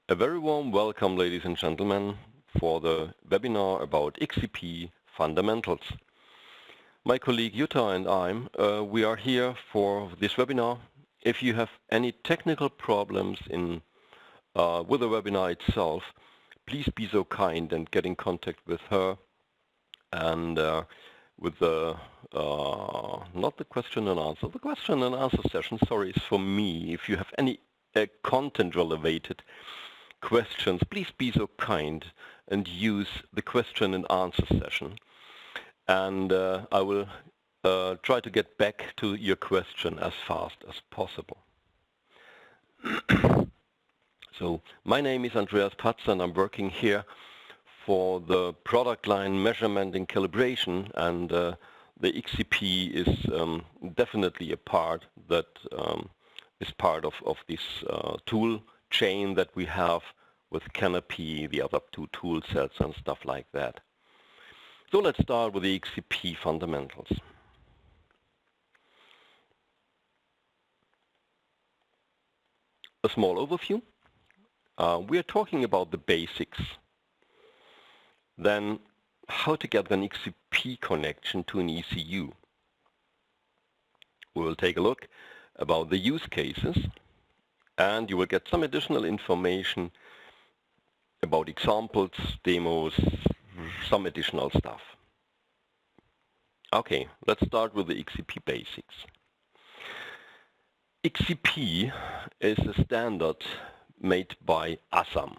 A very warm welcome, ladies and gentlemen, for the webinar about XCP fundamentals. My colleague Jutta and we are here for this webinar. If you have any technical problems with the webinar itself, please be so kind and get in contact with her and with the not the question and answer. The question and answer session, sorry, is for me. If you have any content-related questions, please be so kind and use the question and answer session. And I will try to get back to your question as fast as possible. So, my name is Andreas Patz and I'm working here for the product line measurement and calibration, and the XCP is definitely a part that is part of this tool chain that we have with Canopy, the other two tool sets and stuff like that. So let's start with the XCP fundamentals. A small overview. We are talking about the basics. Then how to get an XCP connection to an ECU. We will take a look about the use cases, and you will get some additional information about examples, demos, some additional stuff. Okay, let's start with the XCP basics. XCP is a standard made by ASAM.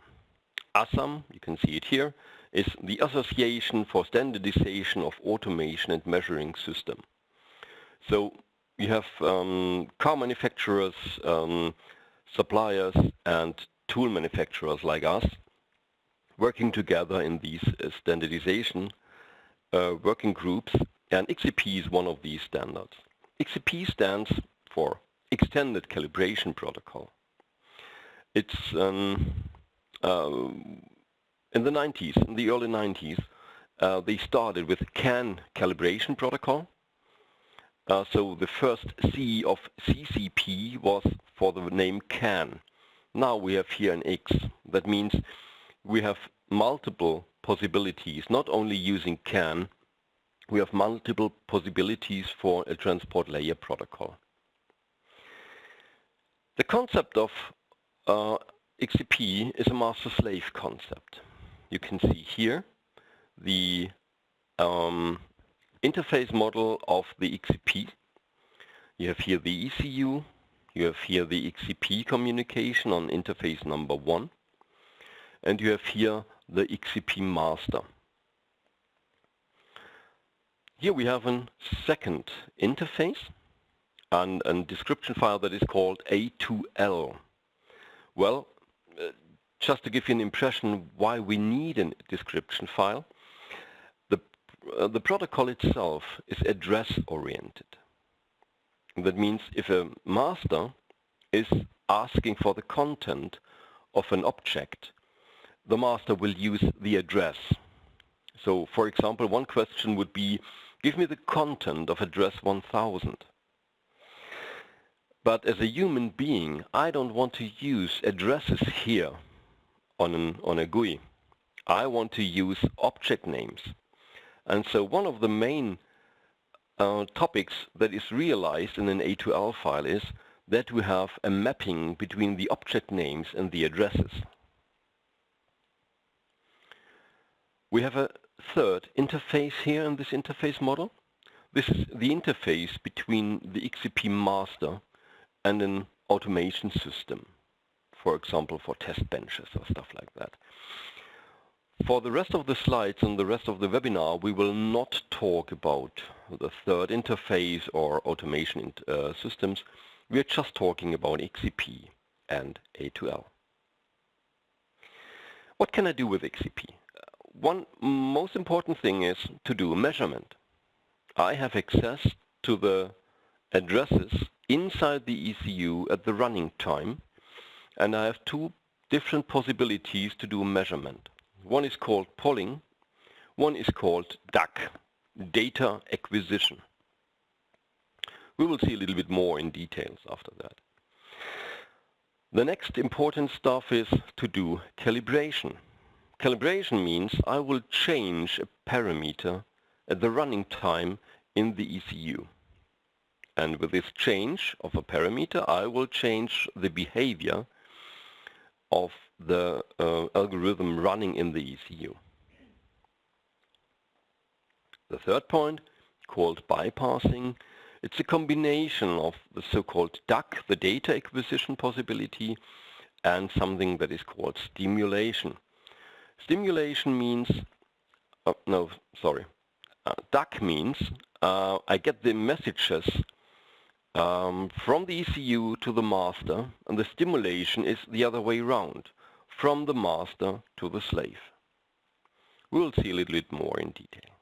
ASAM, you can see it here, is the Association for Standardization of Automation and Measuring System. So you have car manufacturers, suppliers and tool manufacturers like us working together in these standardization working groups, and XCP is one of these standards. XCP stands for Extended Calibration Protocol. It's in the 90s, in the early 90s, they started with CAN calibration protocol. So the first C of CCP was for the name CAN. Now we have here an X. That means we have multiple possibilities, not only using CAN, we have multiple possibilities for a transport layer protocol. The concept of XCP is a master-slave concept. You can see here the interface model of the XCP. You have here the ECU, you have here the XCP communication on interface number 1, and you have here the XCP master. Here we have a second interface and a description file that is called A2L. Well, just to give you an impression why we need a description file, the protocol itself is address-oriented. That means if a master is asking for the content of an object, the master will use the address. So, for example, one question would be, give me the content of address 1000. But as a human being, I don't want to use addresses here on a GUI. I want to use object names. And so one of the main topics that is realized in an A2L file is that we have a mapping between the object names and the addresses. We have a third interface here in this interface model. This is the interface between the XCP master and an automation system, for example for test benches or stuff like that. For the rest of the slides and the rest of the webinar, we will not talk about the third interface or automation systems. We are just talking about XCP and A2L. What can I do with XCP? One most important thing is to do a measurement. I have access to the addresses inside the ECU at the running time, and I have two different possibilities to do a measurement. One is called polling, one is called DAC, data acquisition. We will see a little bit more in details after that. The next important stuff is to do calibration. Calibration means I will change a parameter at the running time in the ECU. And with this change of a parameter, I will change the behavior of the algorithm running in the ECU. The third point, called bypassing, it's a combination of the so-called DAC, the data acquisition possibility, and something that is called stimulation. Stimulation means, DAC means I get the messages from the ECU to the master, and the stimulation is the other way around, from the master to the slave. We'll see a little bit more in detail.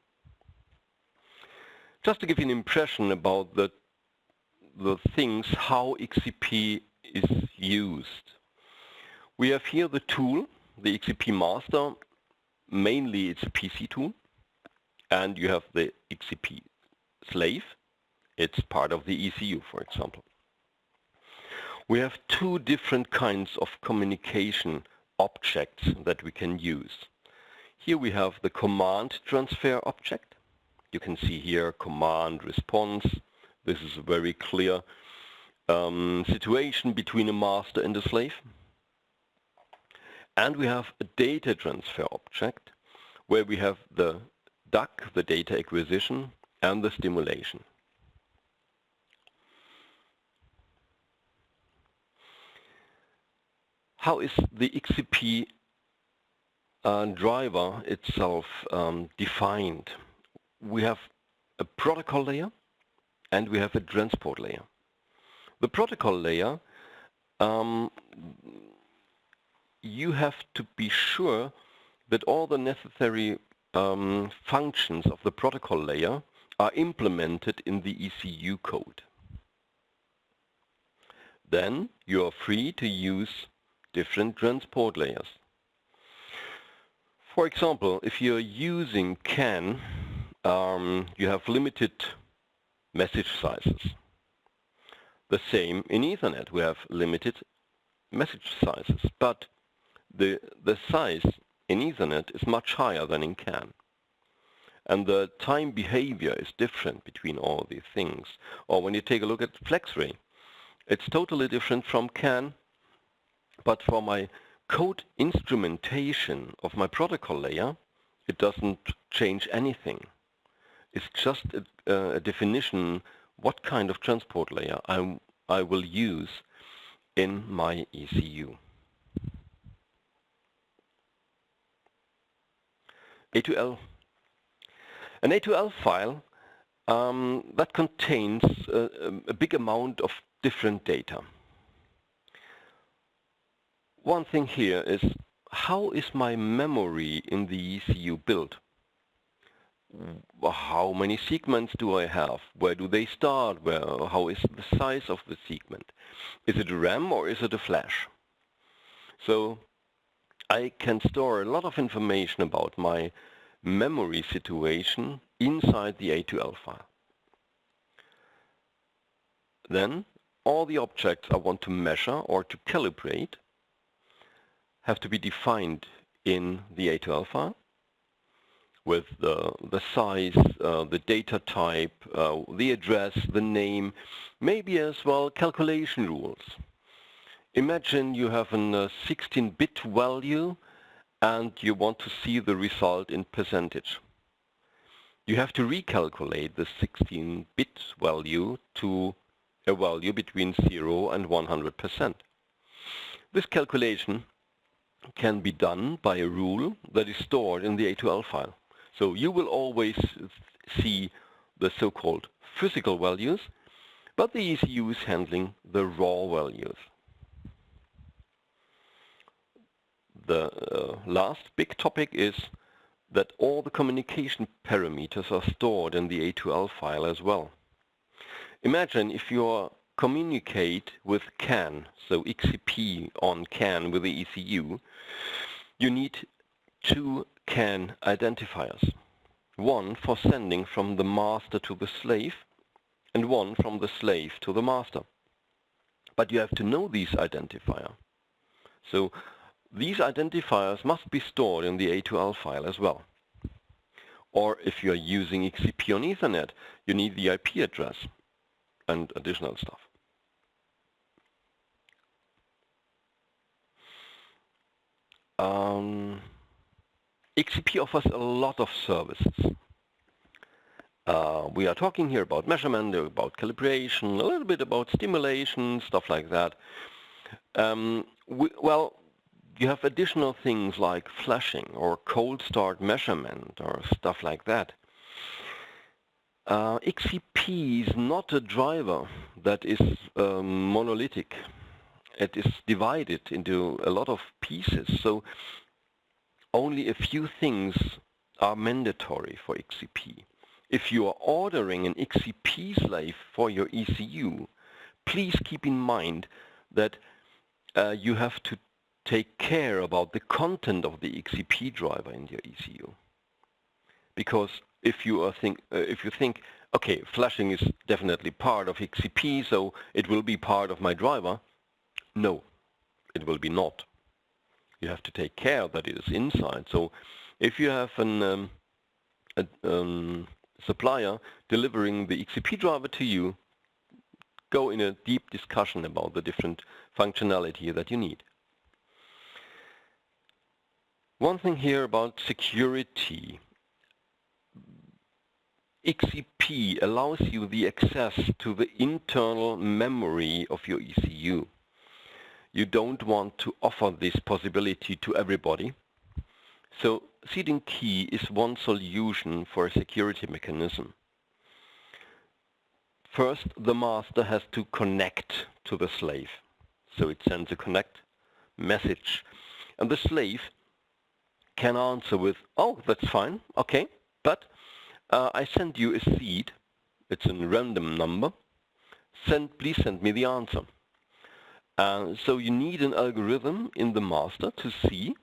Just to give you an impression about the things, how XCP is used. We have here the tool, the XCP master. Mainly it's a PC tool. And you have the XCP slave. It's part of the ECU, for example. We have two different kinds of communication objects that we can use. Here we have the command transfer object. You can see here command response. This is a very clear situation between a master and a slave. And we have a data transfer object where we have the DAC, the data acquisition, and the stimulation. How is the XCP driver itself defined? We have a protocol layer and we have a transport layer. The protocol layer, you have to be sure that all the necessary functions of the protocol layer are implemented in the ECU code. Then you are free to use different transport layers. For example, if you're using CAN, you have limited message sizes. The same in Ethernet, we have limited message sizes, but the size in Ethernet is much higher than in CAN. And the time behavior is different between all these things. Or when you take a look at FlexRay, it's totally different from CAN, but for my code instrumentation of my protocol layer, it doesn't change anything. It's just a definition what kind of transport layer I will use in my ECU. A2L. An A2L file that contains a big amount of different data. One thing here is, how is my memory in the ECU built? How many segments do I have? Where do they start? How is the size of the segment? Is it a RAM or is it a flash? So I can store a lot of information about my memory situation inside the A2L file. Then all the objects I want to measure or to calibrate have to be defined in the A2L file with the size, the data type, the address, the name, maybe as well calculation rules. Imagine you have a 16-bit value and you want to see the result in percentage. You have to recalculate the 16-bit value to a value between 0 and 100%. This calculation can be done by a rule that is stored in the A2L file. So you will always see the so-called physical values, but the ECU is handling the raw values. The last big topic is that all the communication parameters are stored in the A2L file as well. Imagine if you communicate with CAN, so XCP on CAN with the ECU, you need two CAN identifiers. One for sending from the master to the slave and one from the slave to the master. But you have to know these identifiers. So these identifiers must be stored in the A2L file as well. Or if you're using XCP on Ethernet, you need the IP address and additional stuff. XCP offers a lot of services. We are talking here about measurement, about calibration, a little bit about stimulation, stuff like that. Well, you have additional things like flashing or cold start measurement or stuff like that. XCP is not a driver that is monolithic. It is divided into a lot of pieces, so only a few things are mandatory for XCP. If you are ordering an XCP slave for your ECU, please keep in mind that you have to take care about the content of the XCP driver in your ECU. Because if you think, okay, flashing is definitely part of XCP, so it will be part of my driver. No, it will be not. You have to take care that it is inside. So if you have a supplier delivering the XCP driver to you, go in a deep discussion about the different functionality that you need. One thing here about security. XCP allows you the access to the internal memory of your ECU. You don't want to offer this possibility to everybody. So seed and key is one solution for a security mechanism. First, the master has to connect to the slave. So it sends a connect message. And the slave can answer with, oh, that's fine, okay, but I send you a seed. It's a random number. Please send me the answer. So you need an algorithm in the master to see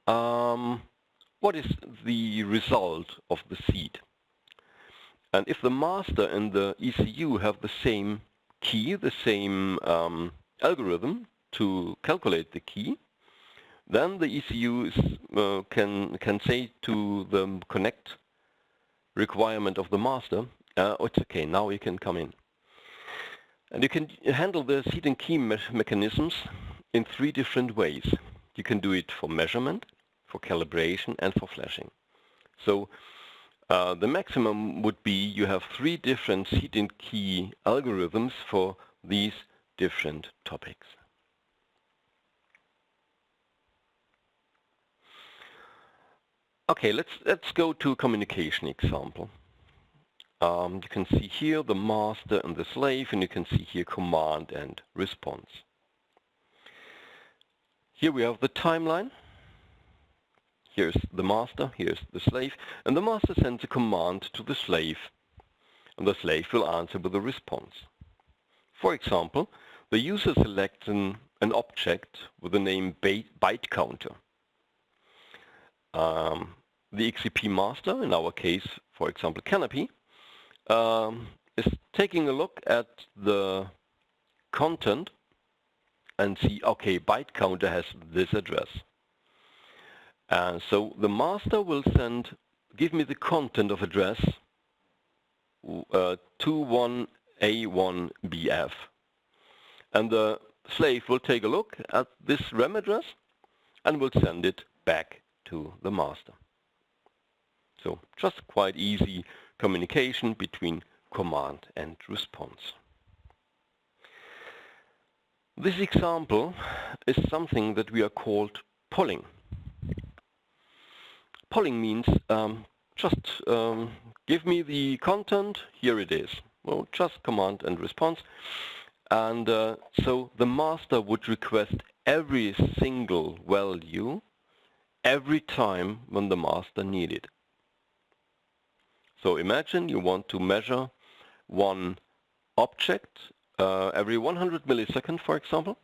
what is the result of the seed. And if the master and the ECU have the same key, the same algorithm to calculate the key, then the ECU can say to the connect requirement of the master, oh, it's okay, now you can come in. And you can handle the seed and key mechanisms in 3 different ways. You can do it for measurement, for calibration, and for flashing. So the maximum would be you have 3 different seed and key algorithms for these different topics. Okay, let's go to a communication example. You can see here the master and the slave, and you can see here command and response. Here we have the timeline. Here's the master, here's the slave, and the master sends a command to the slave, and the slave will answer with a response. For example, the user selects an object with the name byte counter. The XCP master, in our case, for example, Canopy, is taking a look at the content and see, okay, byte counter has this address. And so the master will give me the content of address 21A1BF. And the slave will take a look at this RAM address and will send it back to the master. So just quite easy communication between command and response. This example is something that we are called polling. Polling means just give me the content, here it is. Well, just command and response. And so the master would request every single value every time when the master needs it. So imagine you want to measure one object every 100 milliseconds, for example.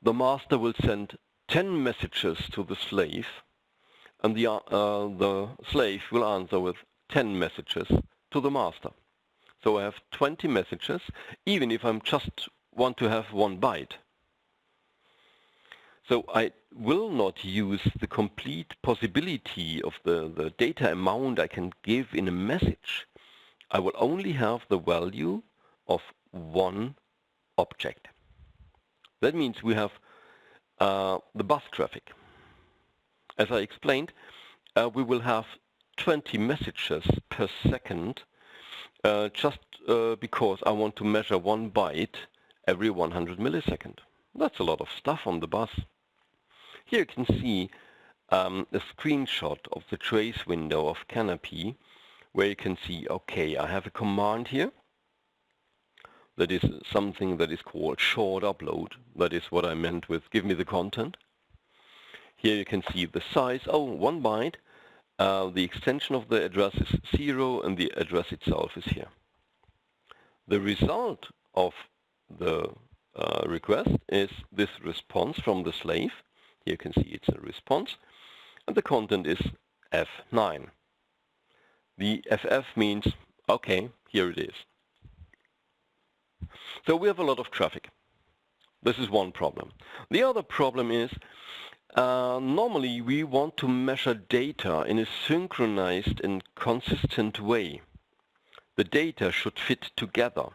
The master will send 10 messages to the slave, and the slave will answer with 10 messages to the master. So I have 20 messages, even if I'm just want to have 1 byte. So I will not use the complete possibility of the data amount I can give in a message. I will only have the value of 1 object. That means we have the bus traffic. As I explained, we will have 20 messages per second just because I want to measure 1 byte every 100 milliseconds. That's a lot of stuff on the bus. Here you can see a screenshot of the trace window of Canopy, where you can see, okay, I have a command here. That is something that is called short upload. That is what I meant with give me the content. Here you can see the size, 1 byte. The extension of the address is 0 and the address itself is here. The result of the request is this response from the slave. Here you can see it's a response, and the content is F9. The FF means, okay, here it is. So we have a lot of traffic. This is one problem. The other problem is, normally we want to measure data in a synchronized and consistent way. The data should fit together.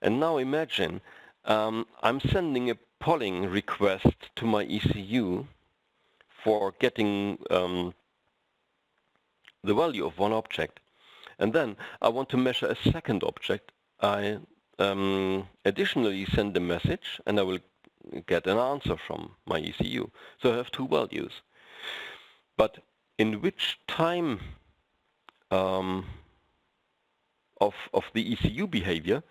And now imagine, I'm sending a polling request to my ECU for getting the value of 1 object, and then I want to measure a second object. I additionally send a message and I will get an answer from my ECU. So I have 2 values. But in which time of the ECU behavior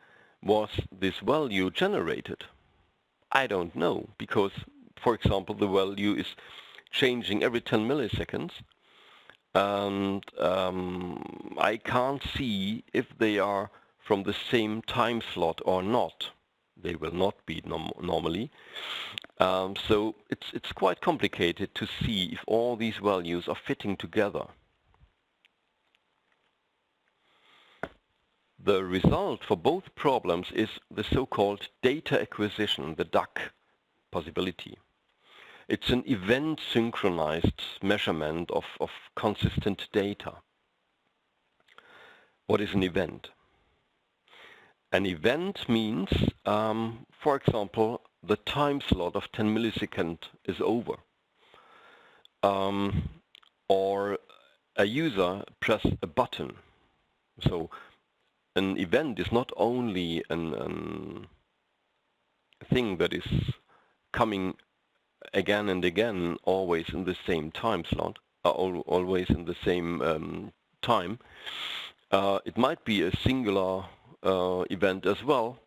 was this value generated? I don't know, because, for example, the value is changing every 10 milliseconds, and I can't see if they are from the same time slot or not. They will not be normally. So it's quite complicated to see if all these values are fitting together. The result for both problems is the so-called data acquisition, the DAC possibility. It's an event synchronized measurement of consistent data. What is an event? An event means, for example, the time slot of 10 milliseconds is over. Or a user press a button. So an event is not only a thing that is coming again and again, always in the same time slot, always in the same time. It might be a singular event as well,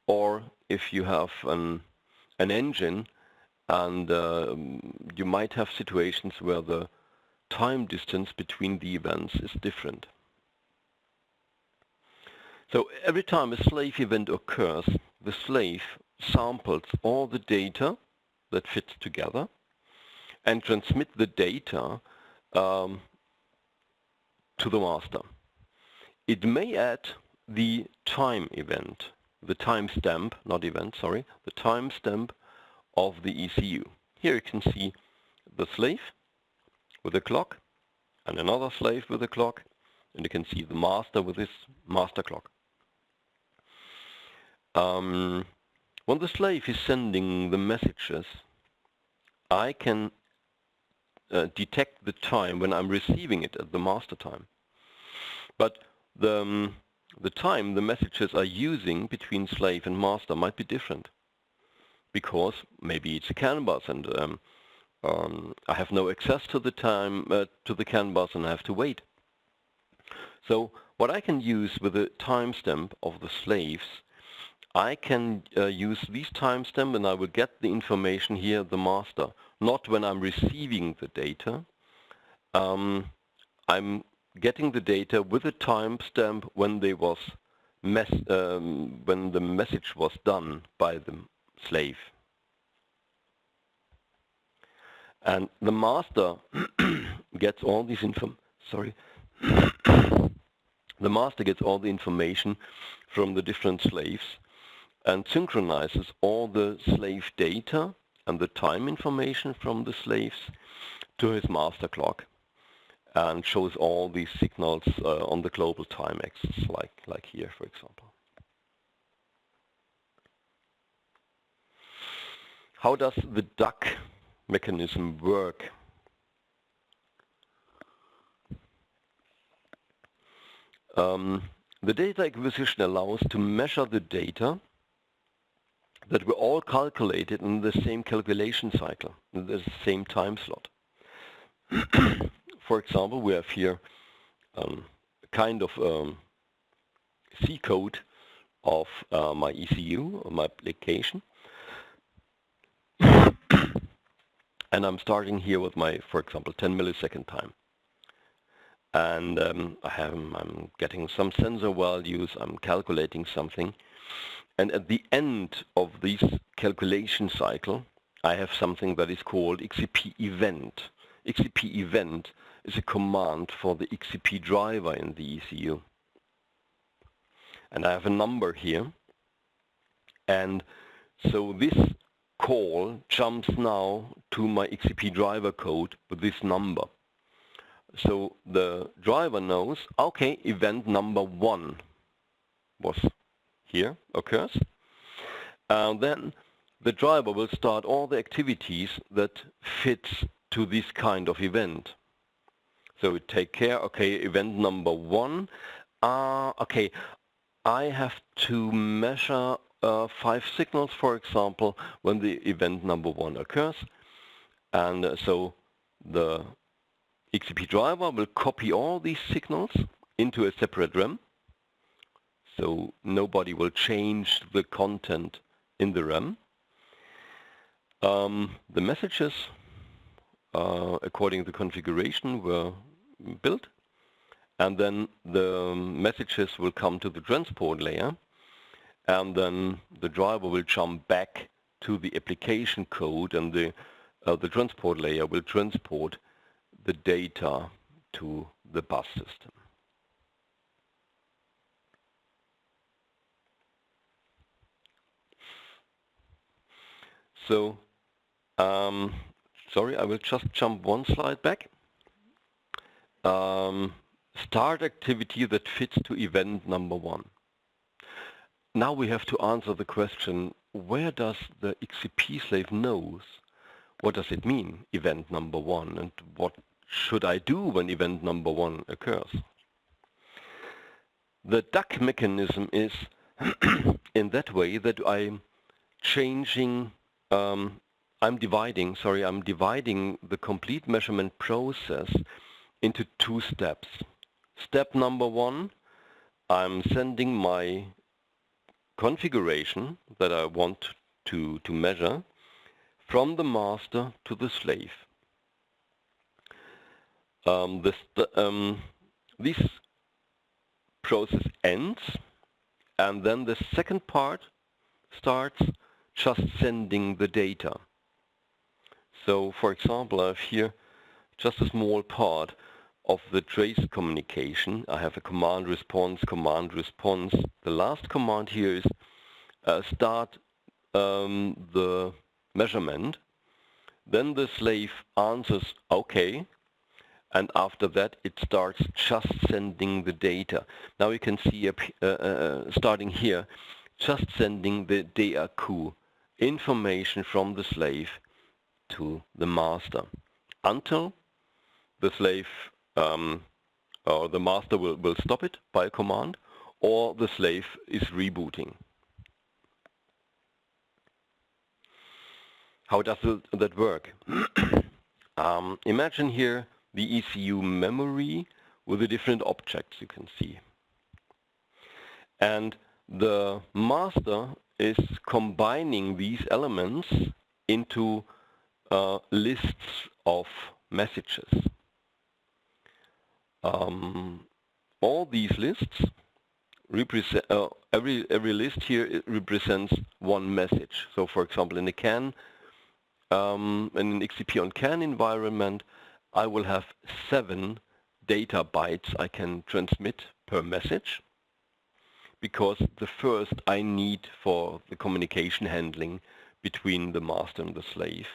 or if you have an engine, and you might have situations where the time distance between the events is different. So every time a slave event occurs, the slave samples all the data that fits together and transmit the data to the master. It may add the time event, the timestamp, not event, sorry, the timestamp of the ECU. Here you can see the slave with a clock and another slave with a clock, and you can see the master with his master clock. When the slave is sending the messages, I can detect the time when I'm receiving it at the master time. But the time the messages are using between slave and master might be different, because maybe it's a CAN bus and I have no access to the time to the CAN bus and I have to wait. So what I can use with the timestamp of the slaves, I can use these timestamp and I will get the information here at the master, not when I'm receiving the data. I'm getting the data with a timestamp when when the message was done by the slave. And the master gets all this the master gets all the information from the different slaves, and synchronizes all the slave data and the time information from the slaves to his master clock, and shows all these signals on the global time axis, like here, for example. How does the duck mechanism work? The data acquisition allows to measure the data that were all calculated in the same calculation cycle, in the same time slot. For example, we have here kind of C code of my ECU, or my application. And I'm starting here with my, for example, 10 millisecond time. And I'm getting some sensor values, I'm calculating something. And at the end of this calculation cycle, I have something that is called XCP event. XCP event is a command for the XCP driver in the ECU. And I have a number here. And so this call jumps now to my XCP driver code with this number. So the driver knows, okay, event number 1 was here, occurs. And then the driver will start all the activities that fits to this kind of event. So we take care, okay, event number 1, okay, I have to measure 5 signals, for example, when the event number 1 occurs. And so the XCP driver will copy all these signals into a separate RAM. So nobody will change the content in the RAM. The messages, according to the configuration, were built. And then the messages will come to the transport layer. And then the driver will jump back to the application code, and the transport layer will transport the data to the bus system. So, sorry, I will just jump one slide back. Start activity that fits to event number 1. Now we have to answer the question, where does the XCP slave knows? What does it mean, event number 1, and what should I do when event number 1 occurs? The duck mechanism is in that way that I'm dividing the complete measurement process into 2 steps. Step number 1, I'm sending my configuration that I want to measure from the master to the slave. This process ends, and then the second part starts just sending the data. So, for example, I have here just a small part of the trace communication. I have a command response. The last command here is start the measurement. Then the slave answers OK, and after that it starts just sending the data. Now you can see starting here, just sending the DAQ information from the slave to the master until the slave or the master will stop it by a command, or the slave is rebooting. How does that work? Imagine here the ECU memory with the different objects you can see. And the master is combining these elements into lists of messages. All these lists represent every list here represents one message. So, for example, in a CAN, in an XCP on CAN environment, I will have 7 data bytes I can transmit per message. because the first I need for the communication handling between the master and the slave.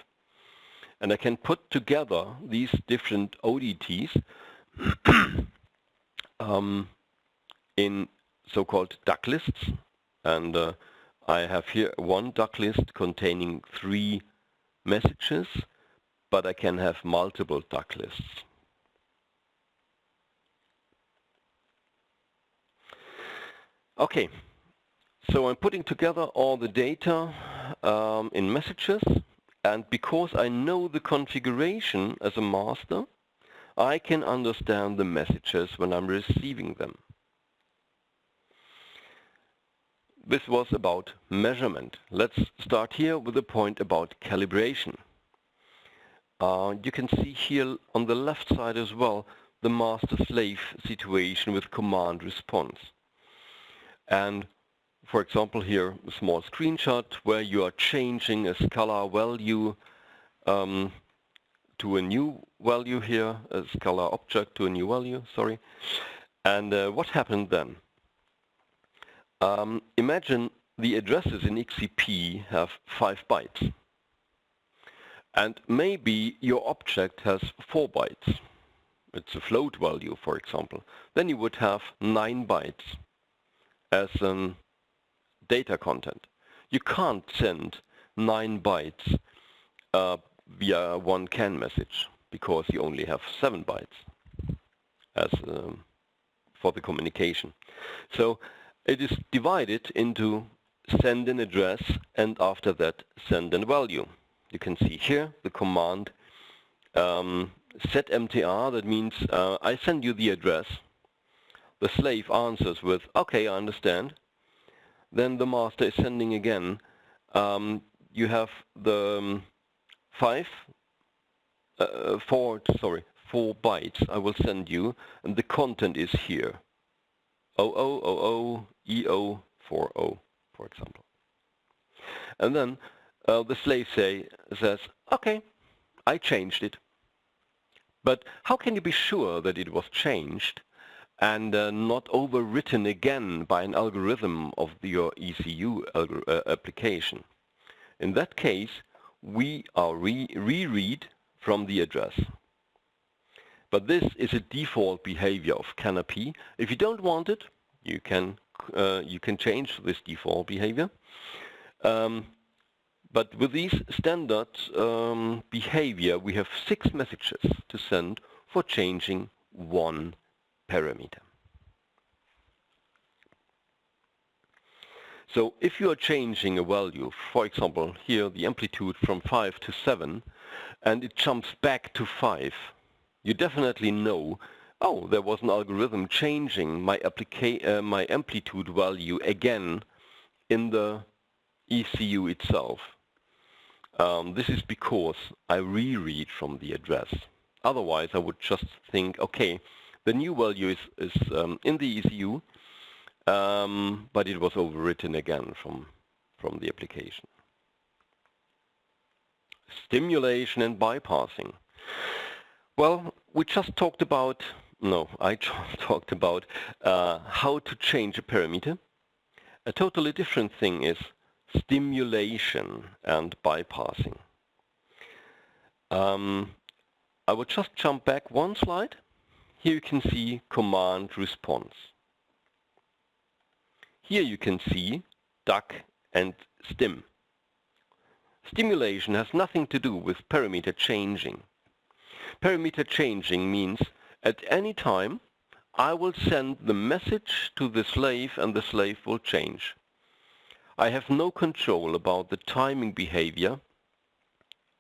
And I can put together these different ODTs in so-called duck lists. And I have here one duck list containing 3 messages, but I can have multiple duck lists. Okay, so I'm putting together all the data in messages, and because I know the configuration as a master, I can understand the messages when I'm receiving them. This was about measurement. Let's start here with a point about calibration. You can see here on the left side as well the master-slave situation with command response. And for example here a small screenshot where you are changing a scalar value to a new value here, a scalar object to a new value, sorry. And what happened then? Imagine the addresses in XCP have 5 bytes. And maybe your object has 4 bytes. It's a float value, for example. Then you would have 9 bytes as data content. You can't send 9 bytes via one CAN message because you only have 7 bytes as for the communication. So it is divided into send an address and after that send a value. You can see here the command set MTR, that means I send you the address. The slave answers with, okay, I understand. Then the master is sending again. You have the 4 bytes I will send you, and the content is here. 0000 EO40, for example. And then the slave says, okay, I changed it. But how can you be sure that it was changed and not overwritten again by an algorithm of your ECU application? In that case, we are reread from the address. But this is a default behavior of Canopy. If you don't want it, you can change this default behavior. But with these standard behavior, we have 6 messages to send for changing one parameter. So if you are changing a value, for example, here the amplitude from 5 to 7, and it jumps back to 5, you definitely know, oh, there was an algorithm changing my amplitude value again in the ECU itself. This is because I reread from the address. Otherwise, I would just think, okay, the new value is in the ECU, but it was overwritten again from the application. Stimulation and bypassing. Well, we just talked about, I just talked about how to change a parameter. A totally different thing is stimulation and bypassing. I would just jump back one slide. Here you can see command response. Here you can see duck and stim. Stimulation has nothing to do with parameter changing. Parameter changing means at any time I will send the message to the slave and the slave will change. I have no control about the timing behavior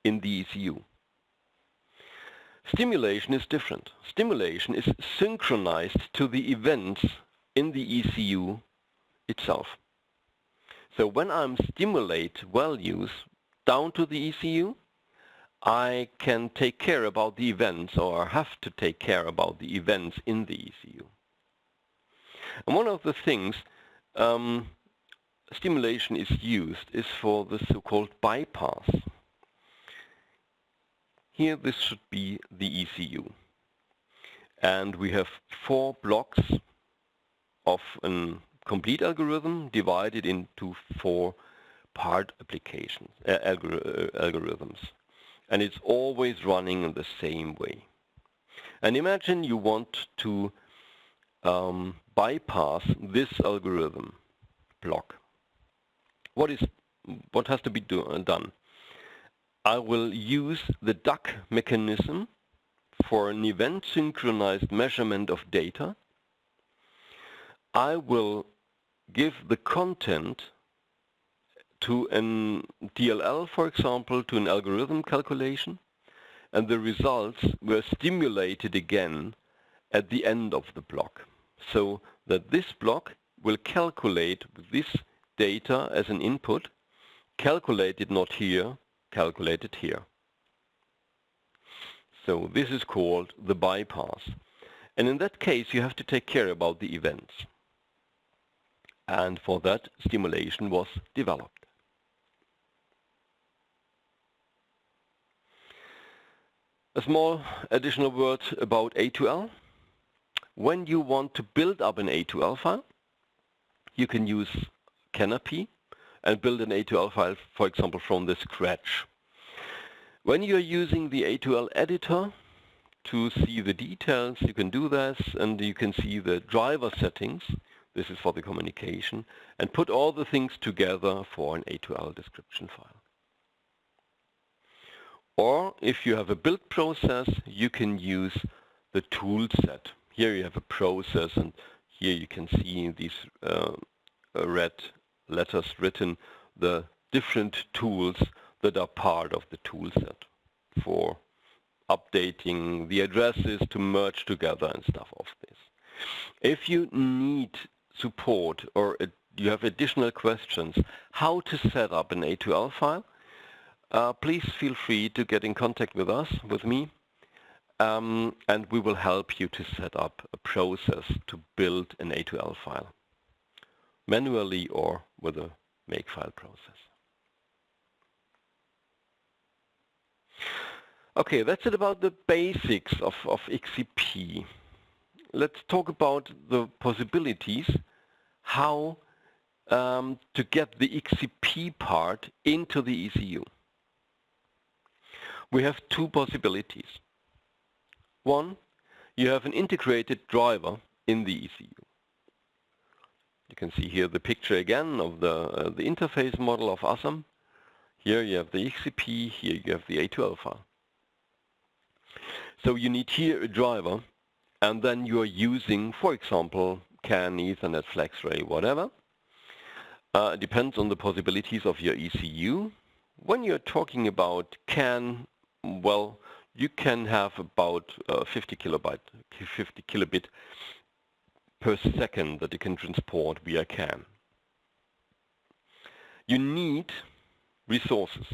in the ECU. Stimulation is different. Stimulation is synchronized to the events in the ECU itself. So when I stimulate values down to the ECU, I can take care about the events, or have to take care about the events in the ECU. And one of the things stimulation is used is for the so-called bypass. Here this should be the ECU. And we have 4 blocks of a complete algorithm divided into 4 part applications, algorithms. And it's always running in the same way. And imagine you want to bypass this algorithm block. What has to be done? I will use the duck mechanism for an event synchronized measurement of data. I will give the content to an DLL, for example, to an algorithm calculation, and the results were stimulated again at the end of the block, so that this block will calculate this data as an input, calculate it not here, calculate it here. So this is called the bypass. And in that case, you have to take care about the events. And for that, stimulation was developed. A small additional word about A2L. When you want to build up an A2L file, you can use Canopy and build an A2L file, for example, from the scratch. When you're using the A2L editor to see the details, you can do this, and you can see the driver settings. This is for the communication, and put all the things together for an A2L description file. Or if you have a build process, you can use the tool set. Here you have a process, and here you can see these red letters written, the different tools that are part of the tool set for updating the addresses to merge together and stuff of this. If you need support or you have additional questions how to set up an A2L file, please feel free to get in contact with us, with me, and we will help you to set up a process to build an A2L file, manually or with a makefile process. Okay, that's it about the basics of XCP. Let's talk about the possibilities, how to get the XCP part into the ECU. We have 2 possibilities. One, you have an integrated driver in the ECU. You can see here the picture again of the interface model of ASAM. Here you have the XCP, here you have the A2L file. So you need here a driver, and then you are using, for example, CAN, Ethernet, FlexRay, whatever. It depends on the possibilities of your ECU. When you're talking about CAN, well, you can have about 50 kilobit per second that you can transport via CAN. You need resources.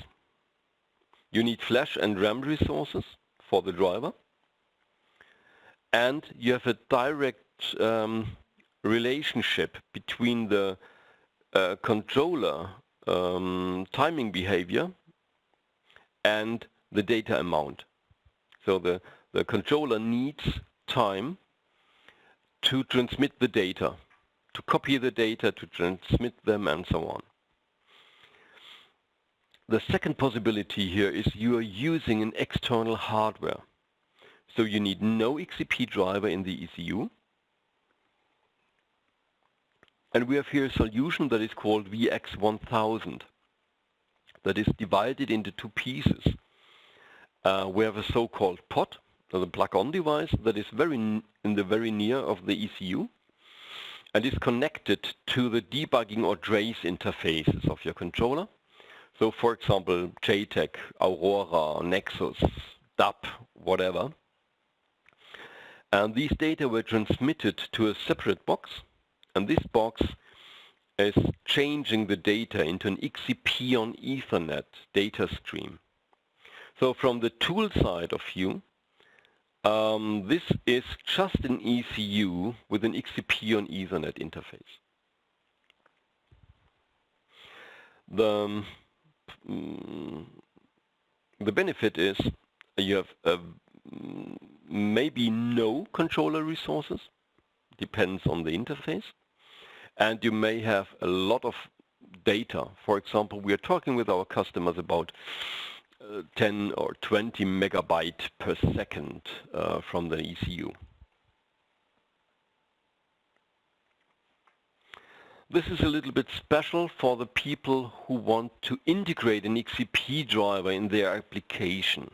You need flash and RAM resources for the driver, and you have a direct relationship between the controller timing behavior and the data amount. So the controller needs time to transmit the data, to copy the data, to transmit them, and so on. The second possibility here is you are using an external hardware. So you need no XCP driver in the ECU. And we have here a solution that is called VX1000. That is divided into 2 pieces. We have a so-called pod, the plug-on device, that is in the very near of the ECU and is connected to the debugging or trace interfaces of your controller. So for example, JTAG, Aurora, Nexus, DAP, whatever. And these data were transmitted to a separate box, and this box is changing the data into an XCP on Ethernet data stream. So from the tool side of view, this is just an ECU with an XCP on Ethernet interface. The benefit is you have maybe no controller resources, depends on the interface, and you may have a lot of data. For example, we are talking with our customers about 10 or 20 megabyte per second from the ECU. This is a little bit special for the people who want to integrate an XCP driver in their application.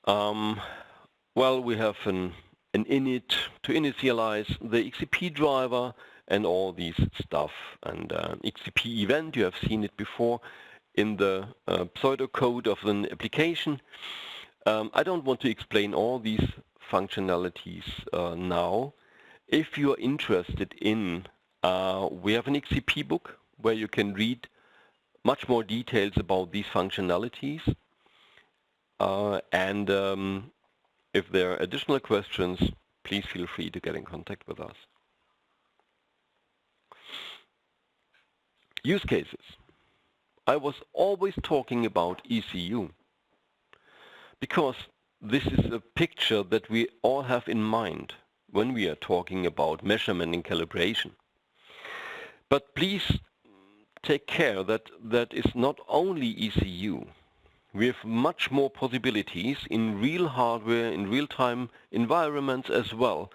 Well, we have an init to initialize the XCP driver and all these stuff. And XCP event, you have seen it before in the pseudocode of an application. I don't want to explain all these functionalities now. If you are interested in, we have an XCP book where you can read much more details about these functionalities. If there are additional questions, please feel free to get in contact with us. Use cases. I was always talking about ECU because this is a picture that we all have in mind when we are talking about measurement and calibration. But please take care that that is not only ECU. We have much more possibilities in real hardware, in real-time environments, as well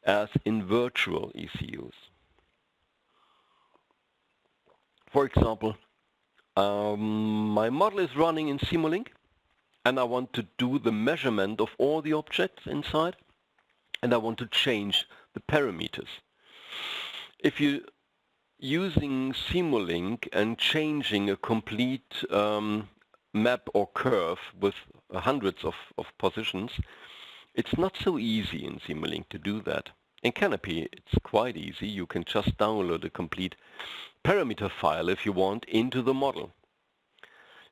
as in virtual ECUs. For example, my model is running in Simulink, and I want to do the measurement of all the objects inside, and I want to change the parameters. If you're using Simulink and changing a complete map or curve with hundreds of positions, it's not so easy in Simulink to do that. In Canopy it's quite easy. You can just download a complete parameter file if you want into the model.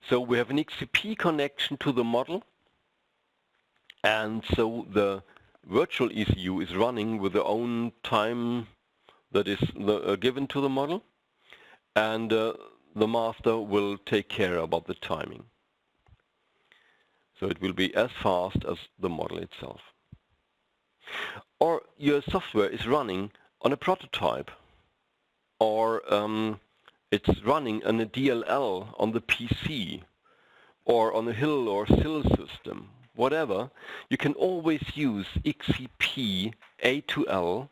So we have an XCP connection to the model, and so the virtual ECU is running with their own time that is given to the model, and the master will take care about the timing. So it will be as fast as the model itself. Or your software is running on a prototype, or it's running on a DLL on the PC, or on a hill or SIL system, whatever. You can always use XCP A2L,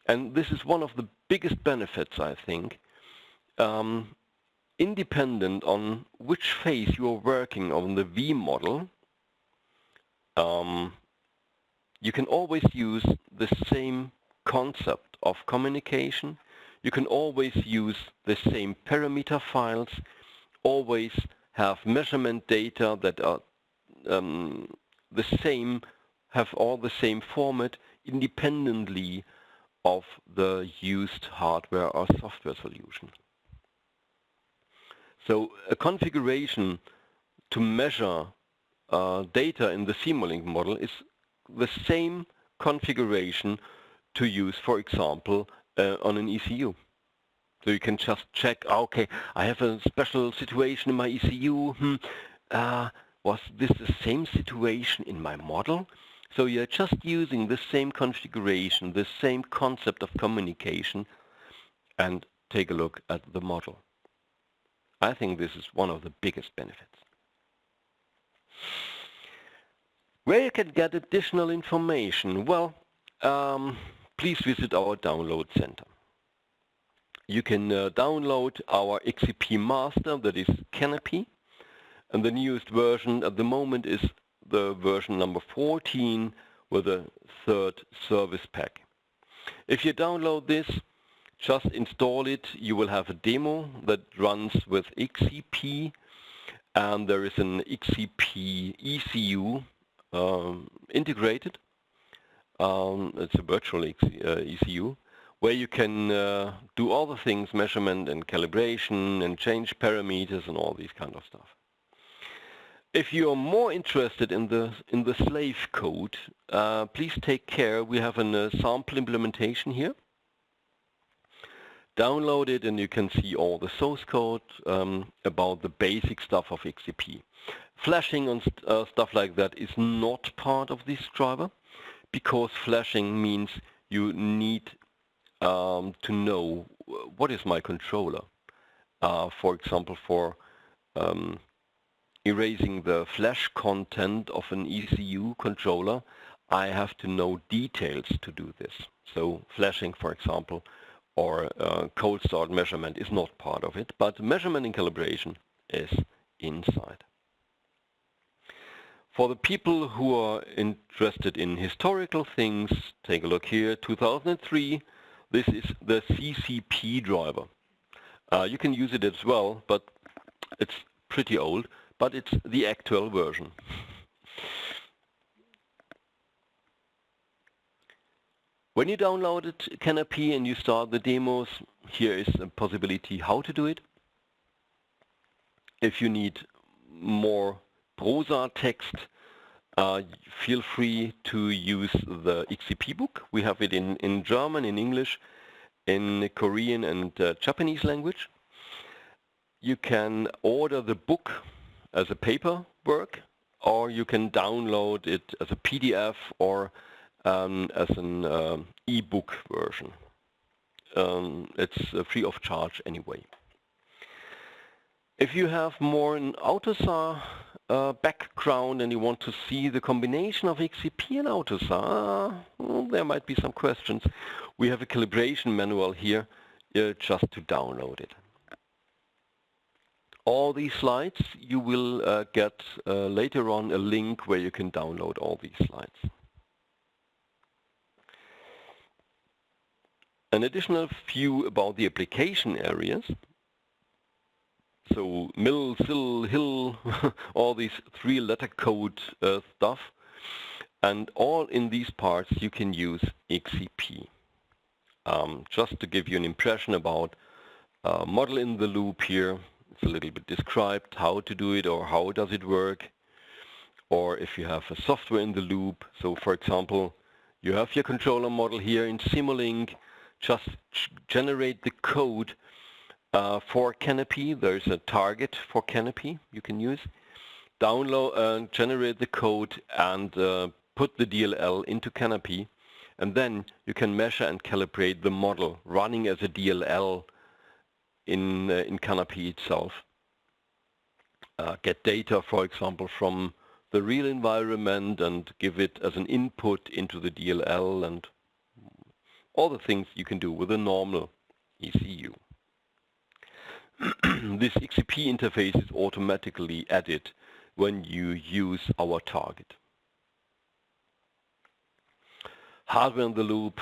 and this is one of the biggest benefits, I think. Independent on which phase you are working on the V model, you can always use the same concept of communication. You can always use the same parameter files, always have measurement data that are the same, have all the same format independently of the used hardware or software solution. So a configuration to measure data in the Simulink model is the same configuration to use, for example, on an ECU. So you can just check, okay, I have a special situation in my ECU. Was this the same situation in my model? So you're just using the same configuration, the same concept of communication, and take a look at the model. I think this is one of the biggest benefits. Where you can get additional information? Well, please visit our download center. You can download our XCP master, that is Canopy, and the newest version at the moment is the version number 14 with a 3rd service pack. If you download this, just install it. You will have a demo that runs with XCP, and there is an XCP ECU integrated. It's a virtual ECU where you can do all the things, measurement and calibration and change parameters and all these kind of stuff. If you are more interested in the slave code, please take care. We have a sample implementation here. Download it and you can see all the source code about the basic stuff of XCP. Flashing and stuff like that is not part of this driver, because flashing means you need to know what is my controller. For example, for erasing the flash content of an ECU controller, I have to know details to do this. So flashing, for example, or cold start measurement is not part of it, but measurement and calibration is inside. For the people who are interested in historical things, take a look here, 2003, this is the CCP driver. You can use it as well, but it's pretty old, but it's the actual version. When you downloaded Canopy and you start the demos, here is a possibility how to do it. If you need more prosa text, feel free to use the XCP book. We have it in German, in English, in Korean and Japanese language. You can order the book as a paperwork, or you can download it as a PDF or as an e-book version. It's free of charge anyway. If you have more an AUTOSAR background and you want to see the combination of XCP and AUTOSAR, well, there might be some questions. We have a calibration manual here just to download it. All these slides you will get later on a link where you can download all these slides. An additional view about the application areas. So mil, sil, hill, all these three-letter code stuff, and all in these parts you can use XCP. Just to give you an impression about model in the loop here, it's a little bit described how to do it or how does it work, or if you have a software in the loop. So for example, you have your controller model here in Simulink, just generate the code for Canopy. There's a target for Canopy you can use. Download and generate the code and put the DLL into Canopy, and then you can measure and calibrate the model running as a DLL in Canopy itself. Get data, for example, from the real environment and give it as an input into the DLL, and all the things you can do with a normal ECU. This XCP interface is automatically added when you use our target. Hardware in the loop,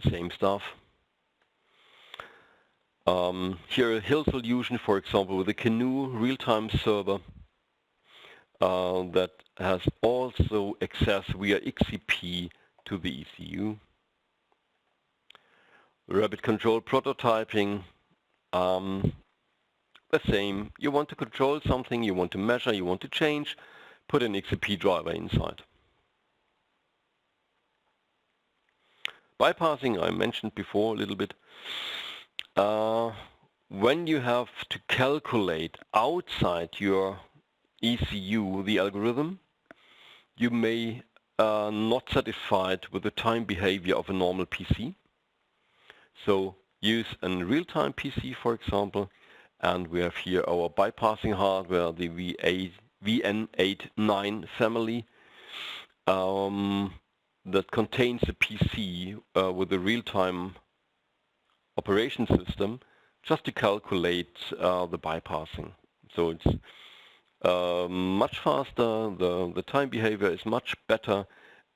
same stuff. Here a Hill solution, for example, with a Canoe real-time server that has also access via XCP to the ECU. Rapid control prototyping, the same. You want to control something, you want to measure, you want to change, put an XCP driver inside. Bypassing I mentioned before a little bit. When you have to calculate outside your ECU the algorithm, you may not satisfied with the time behavior of a normal PC. So use a real-time PC, for example, and we have here our bypassing hardware, the VN89 family, that contains a PC with a real-time operation system just to calculate the bypassing. So it's much faster, the time behavior is much better,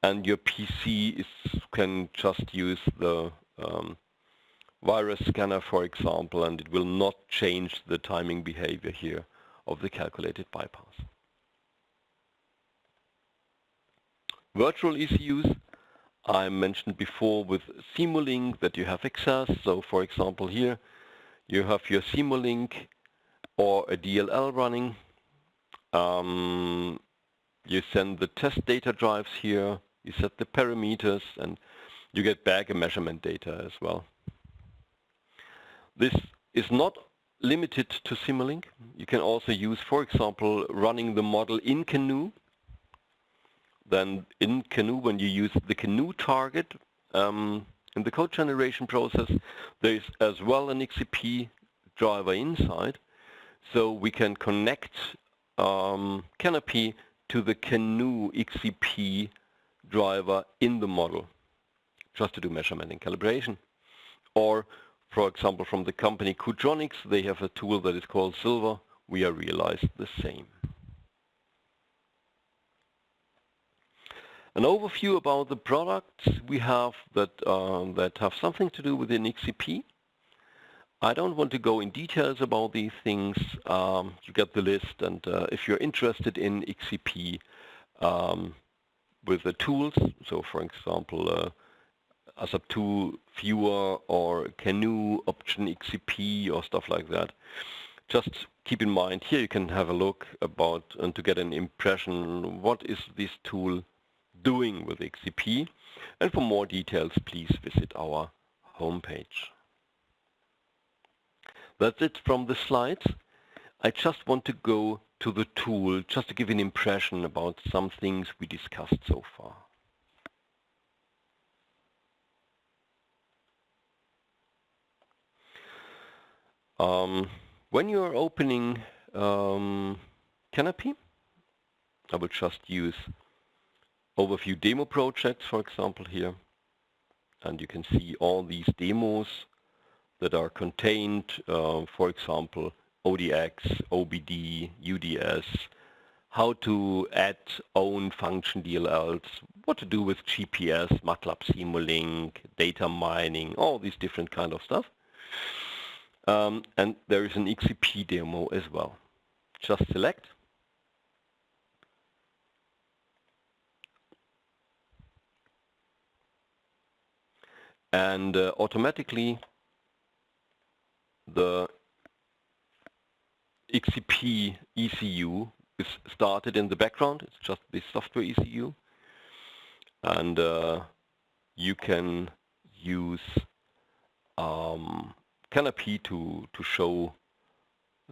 and your PC can just use the virus scanner, for example, and it will not change the timing behavior here of the calculated bypass. Virtual ECUs, I mentioned before with Simulink that you have access. So for example here you have your Simulink or a DLL running. You send the test data drives here, you set the parameters, and you get back a measurement data as well. This is not limited to Simulink. You can also use, for example, running the model in Canoe. Then in Canoe, when you use the Canoe target, In the code generation process, there is as well an XCP driver inside, so we can connect Canopy to the GNU XCP driver in the model, just to do measurement and calibration. Or, for example, from the company Qtronics, they have a tool that is called Silver. We are realized the same. An overview about the products we have that have something to do with an XCP. I don't want to go in details about these things. You get the list, and if you're interested in XCP with the tools, so for example ASAM 2 viewer or GNU option XCP or stuff like that, just keep in mind here you can have a look about and to get an impression what is this tool doing with XCP, and for more details please visit our homepage. That's it from the slides. I just want to go to the tool just to give an impression about some things we discussed so far. When you are opening Canopy, I will just use overview demo projects, for example, here, and you can see all these demos that are contained, for example, ODX, OBD, UDS, how to add own function DLLs, what to do with GPS, MATLAB Simulink, data mining, all these different kind of stuff. And there is an XCP demo as well. Just select. And automatically the XCP ECU is started in the background. It's just this software ECU. And you can use Canopy to show,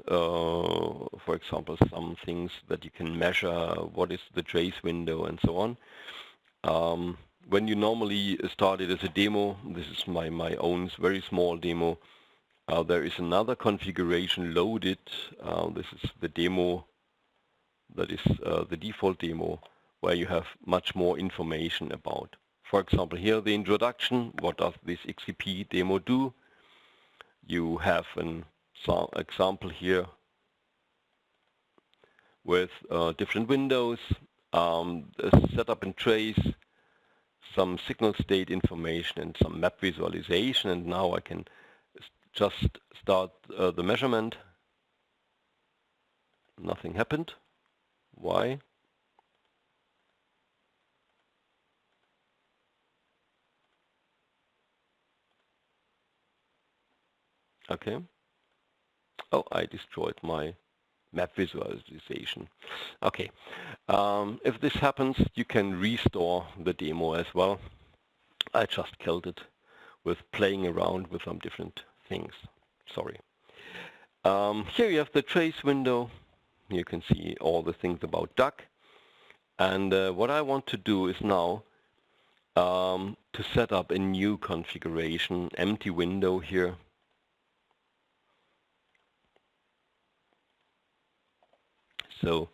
for example, some things that you can measure, what is the trace window and so on. When you normally start it as a demo, this is my own very small demo, there is another configuration loaded. This is the demo, that is the default demo, where you have much more information about. For example, here the introduction, what does this XCP demo do? You have an example here with different windows, a setup and trace, some signal state information and some map visualization, and now I can just start the measurement. Nothing happened. Why? Okay. Oh, I destroyed my map visualization. Okay. If this happens, you can restore the demo as well. I just killed it with playing around with some different things. Sorry. Here you have the trace window. You can see all the things about duck. And what I want to do is now to set up a new configuration, empty window here. So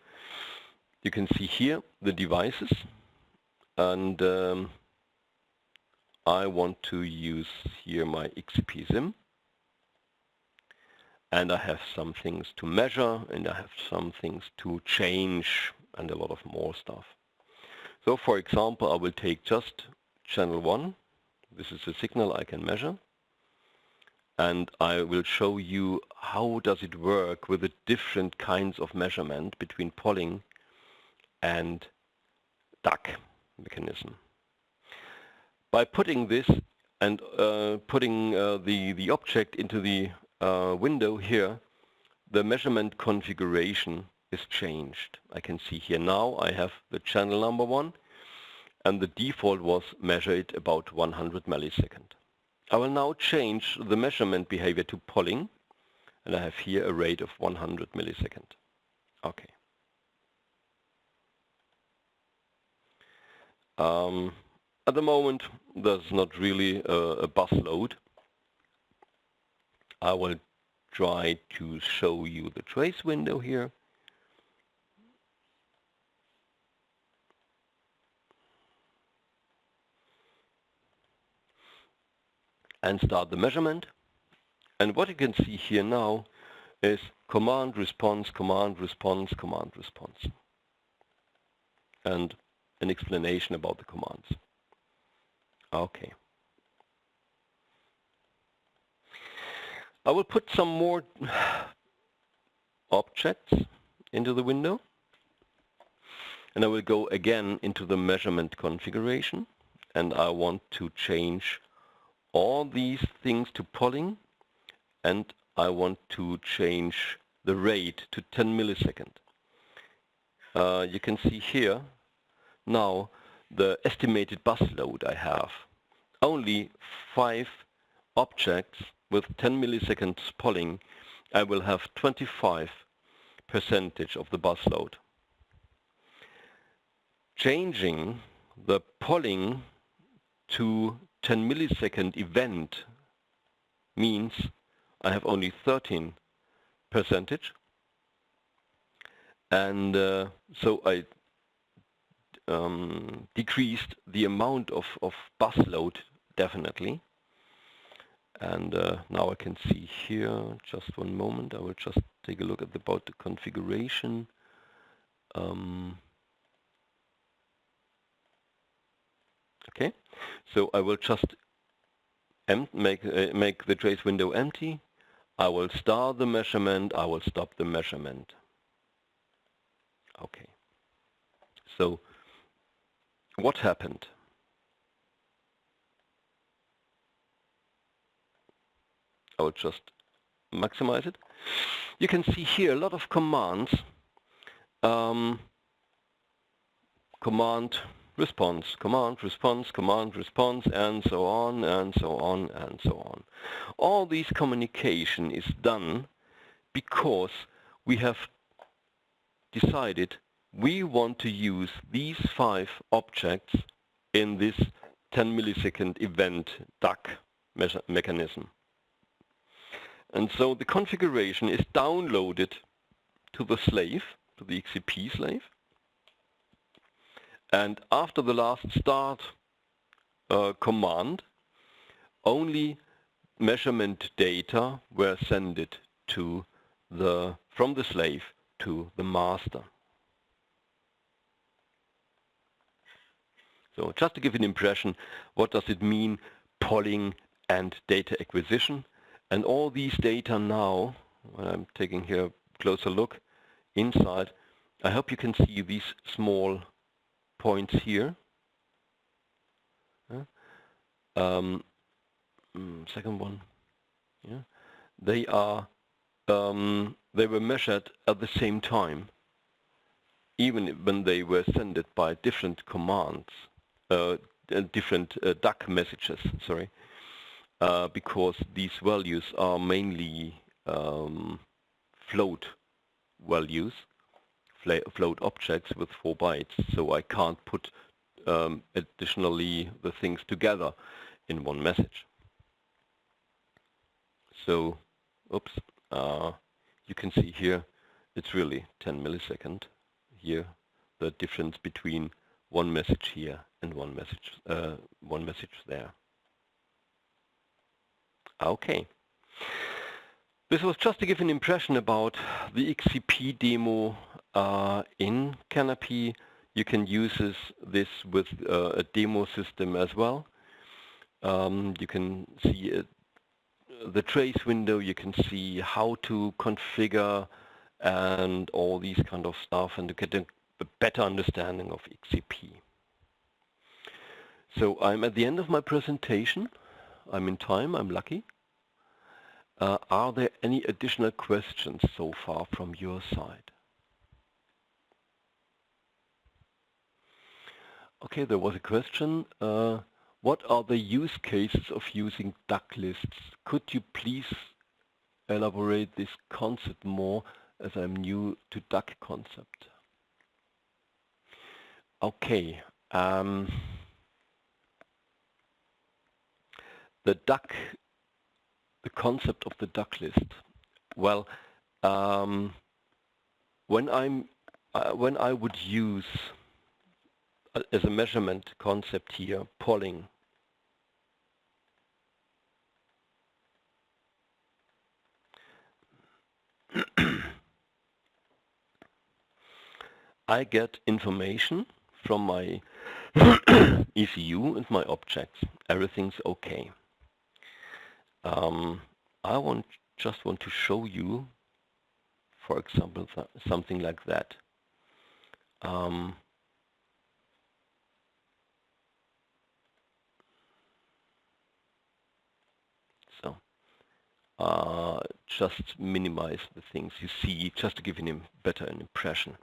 you can see here the devices, and I want to use here my XCP SIM, and I have some things to measure, and I have some things to change, and a lot of more stuff. So for example, I will take just channel 1. This is a signal I can measure, and I will show you how does it work with the different kinds of measurement between polling and duck mechanism. By putting this and putting the object into the window here, the measurement configuration is changed. I can see here now I have the channel number 1, and the default was measured about 100 milliseconds. I will now change the measurement behavior to polling, and I have here a rate of 100 milliseconds. Okay. At the moment, there's not really a bus load. I will try to show you the trace window here. And start the measurement. And what you can see here now is command, response, command, response, command, response. And an explanation about the commands. Okay. I will put some more objects into the window. And I will go again into the measurement configuration. And I want to change all these things to polling. And I want to change the rate to 10 milliseconds. You can see here now the estimated bus load I have. Only 5 objects with 10 milliseconds polling, I will have 25% of the bus load. Changing the polling to 10 millisecond event means I have only 13%, and so I decreased the amount of bus load definitely. And now I can see here, just one moment, I will just take a look at about the configuration. Okay, so I will just make the trace window empty. I will start the measurement, I will stop the measurement. Okay, so what happened? I will just maximize it. You can see here a lot of commands. Command, response, command, response, command, response, and so on, and so on, and so on. All these communication is done because we have decided we want to use these 5 objects in this 10 millisecond event DUC mechanism. And so the configuration is downloaded to the slave, to the XCP slave. And after the last start command, only measurement data were sent to from the slave to the master. So just to give an impression, what does it mean, polling and data acquisition? And all these data now, when I'm taking here a closer look inside, I hope you can see these small points here. Second one. Yeah. They were measured at the same time, even when they were sent by different commands, different DUC messages. Sorry. Because these values are mainly float values, float objects with 4 bytes, so I can't put additionally the things together in one message. So, oops, you can see here it's really 10 milliseconds here, the difference between one message here and one message there. Okay. This was just to give an impression about the XCP demo in Canopy. You can use this with a demo system as well. You can see the trace window, you can see how to configure and all these kind of stuff, and to get a better understanding of XCP. So I'm at the end of my presentation. I'm in time, I'm lucky. Are there any additional questions so far from your side? Okay, there was a question. What are the use cases of using DUC lists? Could you please elaborate this concept more, as I'm new to DUC concept? Okay. the concept of the duck list. Well, when I would use as a measurement concept here, polling. I get information from my ECU and my objects. Everything's okay. I just want to show you, for example, something like that. Just minimize the things you see, just to give you a better impression.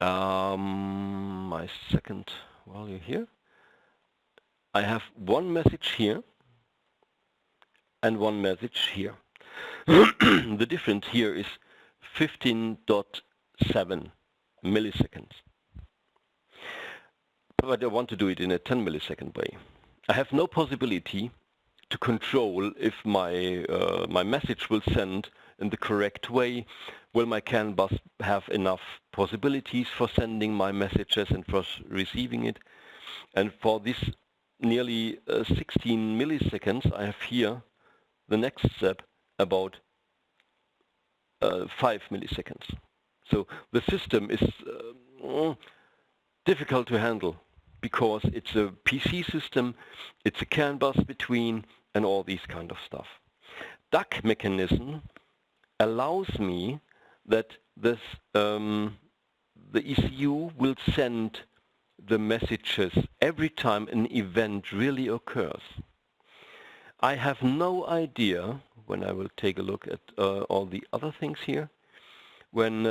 My second value here. I have one message here and one message here. The difference here is 15.7 milliseconds. But I want to do it in a 10 millisecond way. I have no possibility to control if my my message will send in the correct way. Will my CAN bus have enough possibilities for sending my messages and for receiving it? And for this nearly 16 milliseconds, I have here the next step about 5 milliseconds. So the system is difficult to handle because it's a PC system, it's a CAN bus between, and all these kind of stuff. Duck mechanism allows me that this the ECU will send the messages every time an event really occurs. I have no idea, when I will take a look at all the other things here, when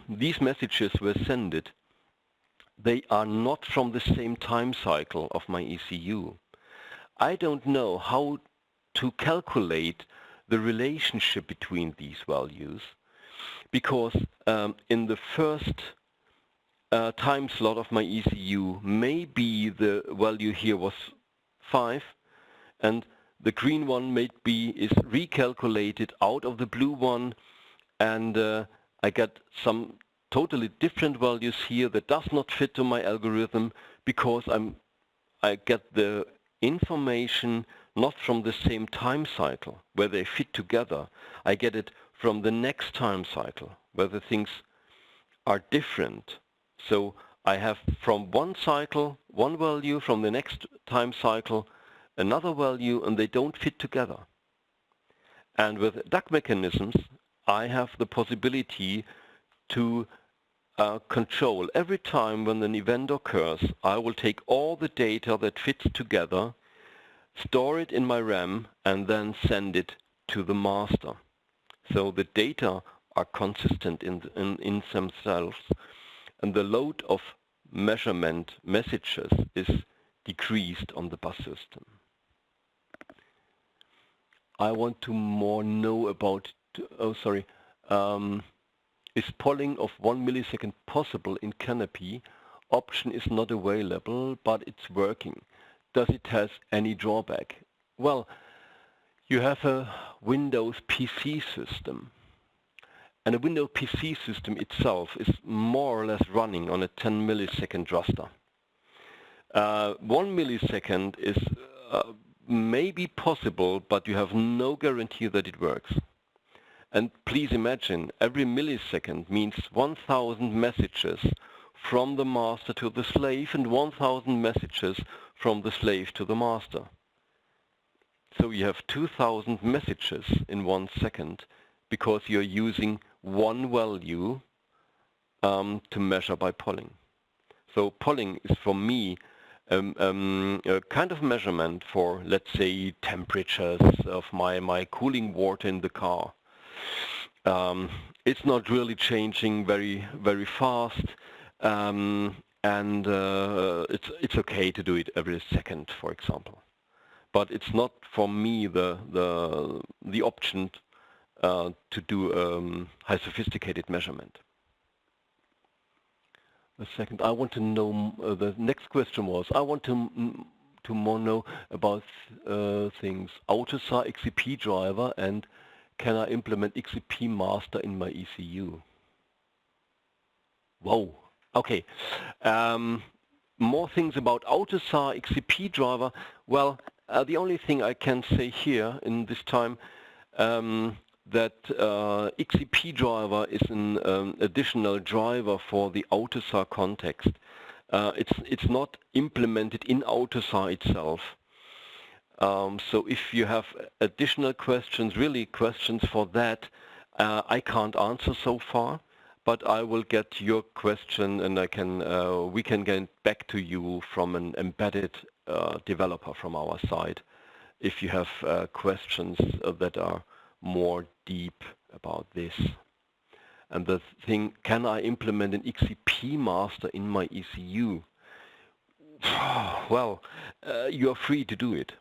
these messages were sent, they are not from the same time cycle of my ECU. I don't know how to calculate the relationship between these values, because in the first time slot of my ECU, maybe the value here was 5, and the green one maybe is recalculated out of the blue one, and I get some totally different values here that does not fit to my algorithm, because I get the information not from the same time cycle where they fit together. I get it from the next time cycle where the things are different. So I have from one cycle one value, from the next time cycle another value, and they don't fit together. And with duck mechanisms I have the possibility to control every time when an event occurs. I will take all the data that fits together, store it in my RAM, and then send it to the master. So the data are consistent in themselves, and the load of measurement messages is decreased on the bus system. I want to more know about, is polling of 1 millisecond possible in Canopy? Option is not available, but it's working. Does it have any drawback? Well, you have a Windows PC system, and a Windows PC system itself is more or less running on a 10 millisecond raster. 1 millisecond is maybe possible, but you have no guarantee that it works. And please imagine, every millisecond means 1,000 messages from the master to the slave and 1,000 messages from the slave to the master. So you have 2,000 messages in 1 second because you're using one value to measure by polling. So polling is for me a kind of measurement for, let's say, temperatures of my cooling water in the car. It's not really changing very fast, and it's okay to do it every second, for example. But it's not for me the option to do high sophisticated measurement. The second, I want to know, the next question was, I want to to more know about things. AUTOSAR XCP driver, and can I implement XCP master in my ECU? Whoa. Okay. More things about AUTOSAR XCP driver. Well, the only thing I can say here in this time that XCP driver is an additional driver for the AUTOSAR context. It's not implemented in AUTOSAR itself. So if you have additional questions, really questions for that, I can't answer so far, but I will get your question, and we can get back to you from an embedded developer from our side if you have questions that are more deep about this. And the thing, can I implement an XCP master in my ECU? Well, you are free to do it,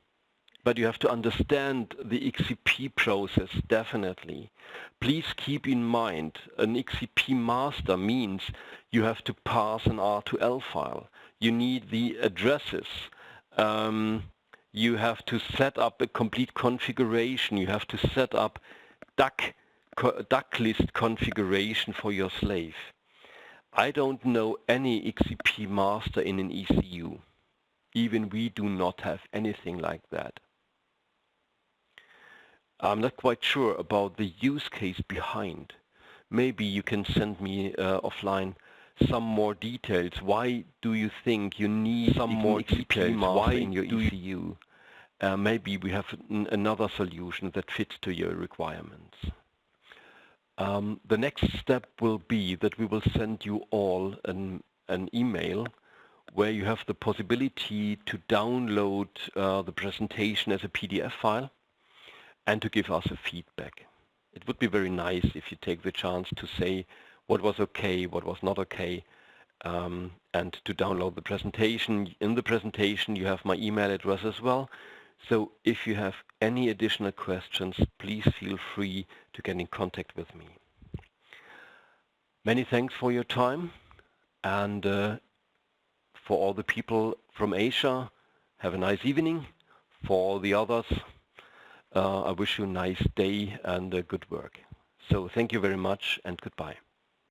but you have to understand the XCP process, definitely. Please keep in mind, an XCP master means you have to pass an R2L file. You need the addresses. You have to set up a complete configuration. You have to set up duck list configuration for your slave. I don't know any XCP master in an ECU. Even we do not have anything like that. I'm not quite sure about the use case behind. Maybe you can send me offline some more details. Why do you think you need some more XCP master in your ECU? Maybe we have another solution that fits to your requirements. The next step will be that we will send you all an email where you have the possibility to download the presentation as a PDF file and to give us a feedback. It would be very nice if you take the chance to say what was okay, what was not okay, and to download the presentation. In the presentation you have my email address as well. So if you have any additional questions, please feel free to get in contact with me. Many thanks for your time, and for all the people from Asia, have a nice evening. For all the others, I wish you a nice day and good work. So thank you very much and goodbye.